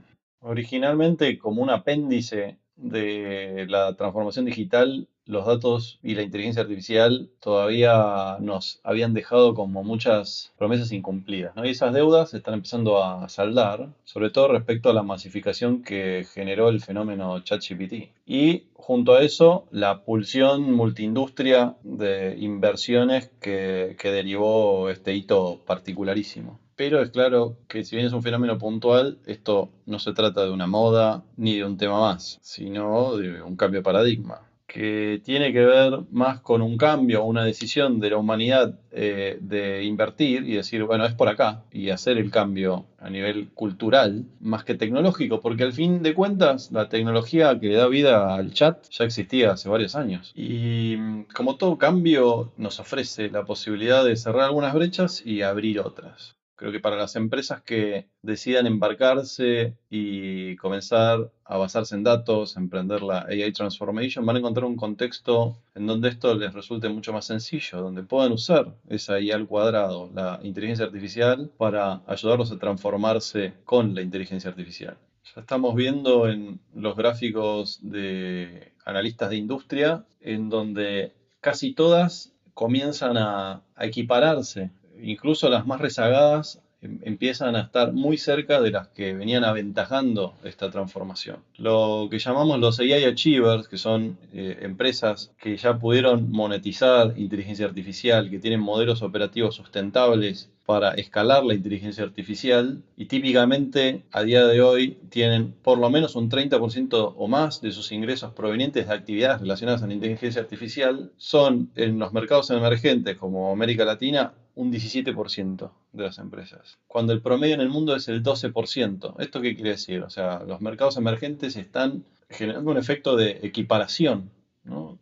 Originalmente, como un apéndice de la transformación digital, los datos y la inteligencia artificial todavía nos habían dejado como muchas promesas incumplidas, ¿no? Y esas deudas se están empezando a saldar, sobre todo respecto a la masificación que generó el fenómeno ChatGPT. Y junto a eso, la pulsión multiindustria de inversiones que derivó este hito particularísimo. Pero es claro que si bien es un fenómeno puntual, esto no se trata de una moda ni de un tema más, sino de un cambio de paradigma, que tiene que ver más con un cambio, una decisión de la humanidad de invertir y decir, bueno, es por acá, y hacer el cambio a nivel cultural, más que tecnológico, porque al fin de cuentas la tecnología que le da vida al chat ya existía hace varios años. Y como todo cambio nos ofrece la posibilidad de cerrar algunas brechas y abrir otras. Creo que para las empresas que decidan embarcarse y comenzar a basarse en datos, emprender la AI Transformation, van a encontrar un contexto en donde esto les resulte mucho más sencillo, donde puedan usar esa IA al cuadrado, la inteligencia artificial, para ayudarlos a transformarse con la inteligencia artificial. Ya estamos viendo en los gráficos de analistas de industria, en donde casi todas comienzan a equipararse. Incluso las más rezagadas empiezan a estar muy cerca de las que venían aventajando esta transformación. Lo que llamamos los AI Achievers, que son empresas que ya pudieron monetizar inteligencia artificial, que tienen modelos operativos sustentables para escalar la inteligencia artificial, y típicamente a día de hoy tienen por lo menos un 30% o más de sus ingresos provenientes de actividades relacionadas a la inteligencia artificial, son en los mercados emergentes como América Latina un 17% de las empresas, cuando el promedio en el mundo es el 12%. ¿Esto qué quiere decir? O sea, los mercados emergentes están generando un efecto de equiparación, ¿no?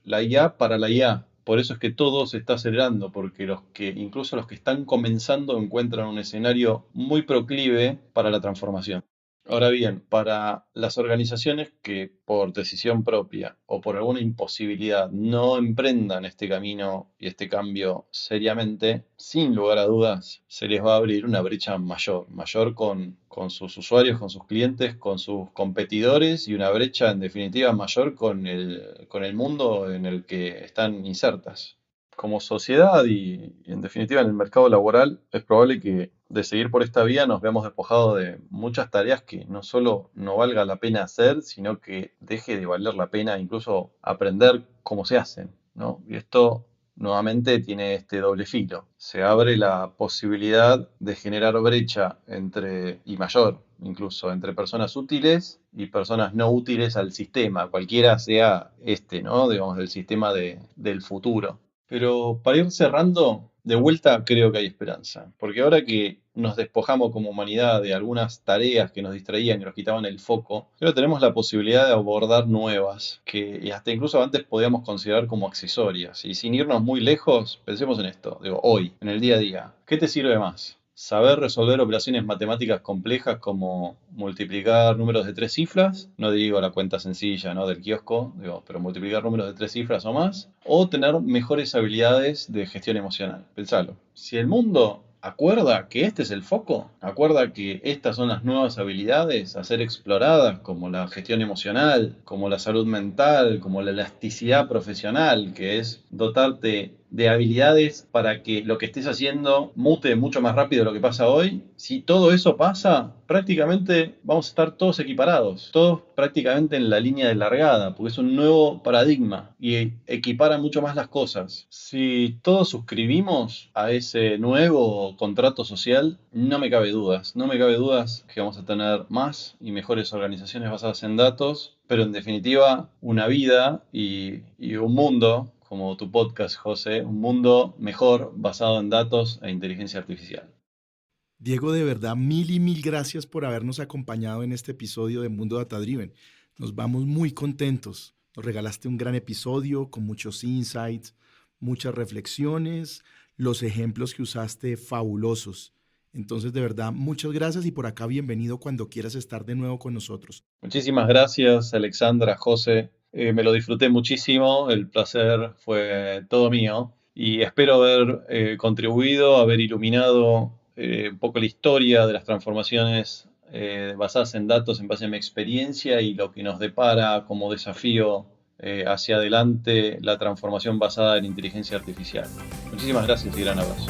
La IA para la IA. Por eso es que todo se está acelerando, porque incluso los que están comenzando encuentran un escenario muy proclive para la transformación. Ahora bien, para las organizaciones que por decisión propia o por alguna imposibilidad no emprendan este camino y este cambio seriamente, sin lugar a dudas, se les va a abrir una brecha mayor con sus usuarios, con sus clientes, con sus competidores, y una brecha en definitiva mayor con el mundo en el que están insertas. Como sociedad y en definitiva en el mercado laboral, es probable que de seguir por esta vía nos veamos despojados de muchas tareas que no solo no valga la pena hacer, sino que deje de valer la pena incluso aprender cómo se hacen, ¿no? Y esto nuevamente tiene este doble filo. Se abre la posibilidad de generar brecha y mayor incluso, entre personas útiles y personas no útiles al sistema, cualquiera sea ¿no? Digamos, del sistema del futuro. Pero para ir cerrando, de vuelta creo que hay esperanza, porque ahora que nos despojamos como humanidad de algunas tareas que nos distraían, que nos quitaban el foco, ahora tenemos la posibilidad de abordar nuevas, que hasta incluso antes podíamos considerar como accesorias. Y sin irnos muy lejos, pensemos en esto, digo, hoy, en el día a día, ¿qué te sirve más? ¿Saber resolver operaciones matemáticas complejas como multiplicar números de 3 cifras? No digo la cuenta sencilla, ¿no? Del kiosco, pero multiplicar números de 3 cifras o más. O tener mejores habilidades de gestión emocional. Pensalo. Si el mundo acuerda que este es el foco, acuerda que estas son las nuevas habilidades a ser exploradas, como la gestión emocional, como la salud mental, como la elasticidad profesional, que es dotarte de habilidades para que lo que estés haciendo mute mucho más rápido de lo que pasa hoy. Si todo eso pasa, prácticamente vamos a estar todos equiparados, todos prácticamente en la línea de largada, porque es un nuevo paradigma y equipara mucho más las cosas. Si todos suscribimos a ese nuevo contrato social, no me cabe dudas que vamos a tener más y mejores organizaciones basadas en datos, pero en definitiva una vida y un mundo, como tu podcast, José, un mundo mejor basado en datos e inteligencia artificial. Diego, de verdad, mil y mil gracias por habernos acompañado en este episodio de Mundo Data Driven. Nos vamos muy contentos. Nos regalaste un gran episodio con muchos insights, muchas reflexiones, los ejemplos que usaste fabulosos. Entonces, de verdad, muchas gracias y por acá bienvenido cuando quieras estar de nuevo con nosotros. Muchísimas gracias, Alexandra, José. Me lo disfruté muchísimo, el placer fue todo mío y espero haber contribuido, haber iluminado un poco la historia de las transformaciones basadas en datos en base a mi experiencia y lo que nos depara como desafío hacia adelante la transformación basada en inteligencia artificial. Muchísimas gracias y gran abrazo.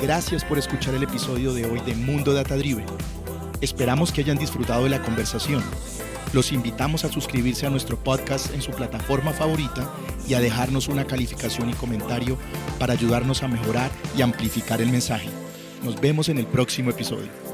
Gracias por escuchar el episodio de hoy de Mundo Data Driven. Esperamos que hayan disfrutado de la conversación. Los invitamos a suscribirse a nuestro podcast en su plataforma favorita y a dejarnos una calificación y comentario para ayudarnos a mejorar y amplificar el mensaje. Nos vemos en el próximo episodio.